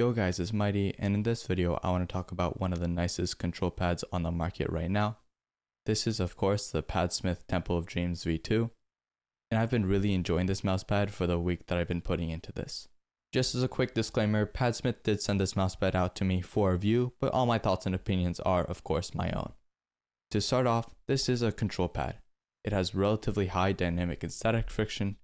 Yo guys, it's Mighty, and in this video I want to talk about one of the nicest control pads on the market right now. This is of course the Padsmith Temple of Dreams V2, and I've been really enjoying this mousepad for the week that I've been putting into this. Just as a quick disclaimer, Padsmith did send this mousepad out to me for review, but all my thoughts and opinions are of course my own. To start off, this is a control pad. It has relatively high dynamic and static friction,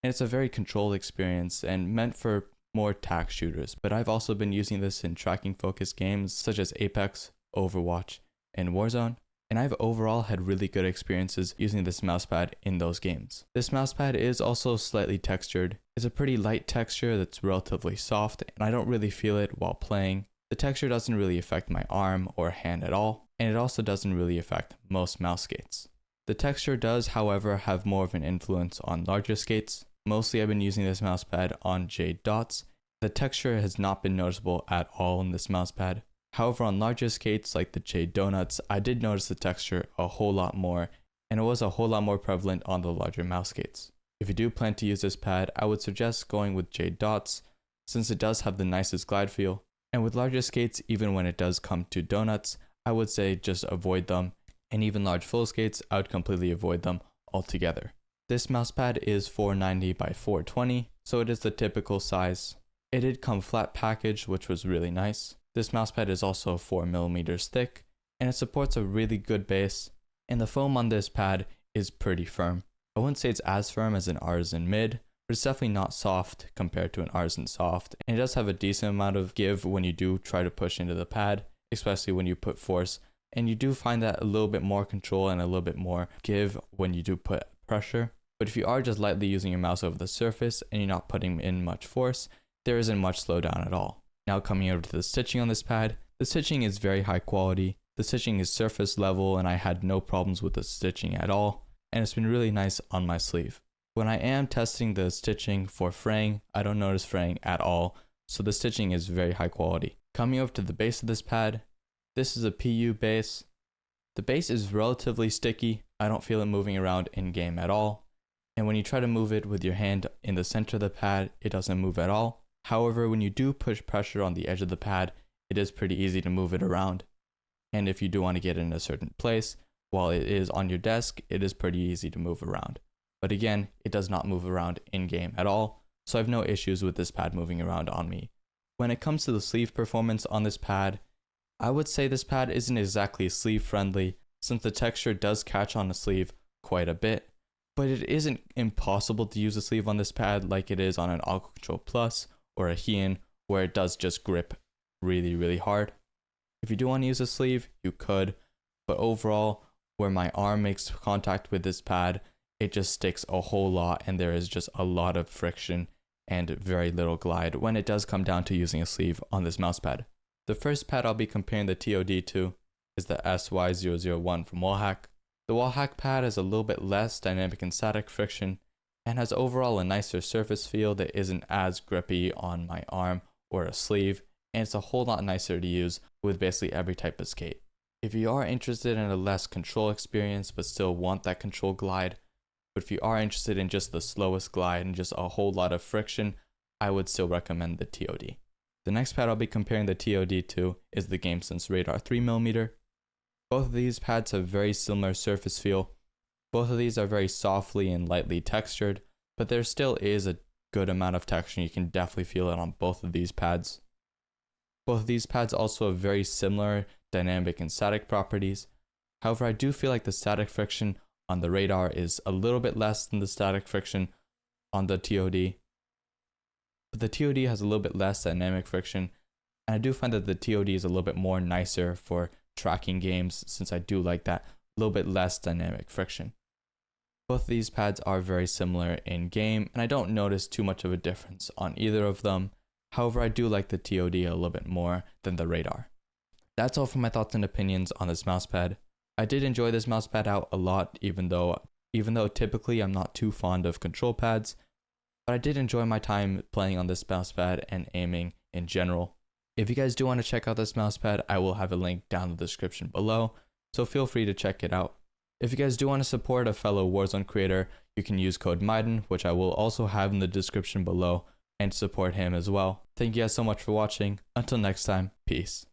and it's a very controlled experience and meant for more tac shooters, but I've also been using this in tracking focused games such as Apex, Overwatch, and Warzone, and I've overall had really good experiences using this mousepad in those games. This mousepad is also slightly textured. It's a pretty light texture that's relatively soft, and I don't really feel it while playing. The texture doesn't really affect my arm or hand at all, and it also doesn't really affect most mouse skates. The texture does, however, have more of an influence on larger skates. Mostly I've been using this mousepad on Jade dots. The texture has not been noticeable at all in this mousepad. However, on larger skates like the Jade donuts, I did notice the texture a whole lot more, and it was a whole lot more prevalent on the larger mouse skates. If you do plan to use this pad, I would suggest going with Jade dots, since it does have the nicest glide feel. And with larger skates, even when it does come to donuts, I would say just avoid them, and even large full skates, I would completely avoid them altogether. This mousepad is 490 by 420, so it is the typical size. It did come flat packaged, which was really nice. This mousepad is also 4mm thick, and it supports a really good base, and the foam on this pad is pretty firm. I wouldn't say it's as firm as an Artisan Mid, but it's definitely not soft compared to an Artisan Soft, and it does have a decent amount of give when you do try to push into the pad, especially when you put force, and you do find that a little bit more control and a little bit more give when you do put pressure. But if you are just lightly using your mouse over the surface and you're not putting in much force, there isn't much slowdown at all. Now coming over to the stitching on this pad, the stitching is very high quality. The stitching is surface level and I had no problems with the stitching at all, and it's been really nice on my sleeve. When I am testing the stitching for fraying, I don't notice fraying at all, so the stitching is very high quality. Coming over to the base of this pad, this is a PU base. The base is relatively sticky. I don't feel it moving around in game at all. And when you try to move it with your hand in the center of the pad, it doesn't move at all. However, when you do push pressure on the edge of the pad, it is pretty easy to move it around. And if you do want to get it in a certain place, while it is on your desk, it is pretty easy to move around. But again, it does not move around in game at all, so I have no issues with this pad moving around on me. When it comes to the sleeve performance on this pad, I would say this pad isn't exactly sleeve friendly, since the texture does catch on the sleeve quite a bit. But it isn't impossible to use a sleeve on this pad like it is on an Aqua Control Plus or a Heian, where it does just grip really hard. If you do want to use a sleeve, you could, but overall, where my arm makes contact with this pad, it just sticks a whole lot and there is just a lot of friction and very little glide when it does come down to using a sleeve on this mousepad. The first pad I'll be comparing the TOD to is the SY001 from Wallhack. The Wallhack pad has a little bit less dynamic and static friction and has overall a nicer surface feel that isn't as grippy on my arm or a sleeve, and it's a whole lot nicer to use with basically every type of skate. If you are interested in a less control experience but still want that control glide, but if you are interested in just the slowest glide and just a whole lot of friction, I would still recommend the TOD. The next pad I'll be comparing the TOD to is the GameSense Radar 3mm. Both of these pads have very similar surface feel. Both of these are very softly and lightly textured, but there still is a good amount of texture. You can definitely feel it on both of these pads. Both of these pads also have very similar dynamic and static properties. However, I do feel like the static friction on the Radar is a little bit less than the static friction on the TOD. But the TOD has a little bit less dynamic friction, and I do find that the TOD is a little bit more nicer for tracking games, since I do like that little bit less dynamic friction. Both of these pads are very similar in game, and I don't notice too much of a difference on either of them. However, I do like the TOD a little bit more than the Radar. That's all for my thoughts and opinions on this mousepad. I did enjoy this mousepad out a lot, even though typically I'm not too fond of control pads, but I did enjoy my time playing on this mousepad and aiming in general. If you guys do want to check out this mousepad, I will have a link down in the description below, so feel free to check it out. If you guys do want to support a fellow Warzone creator, you can use code MightyAims, which I will also have in the description below, and support him as well. Thank you guys so much for watching. Until next time, peace.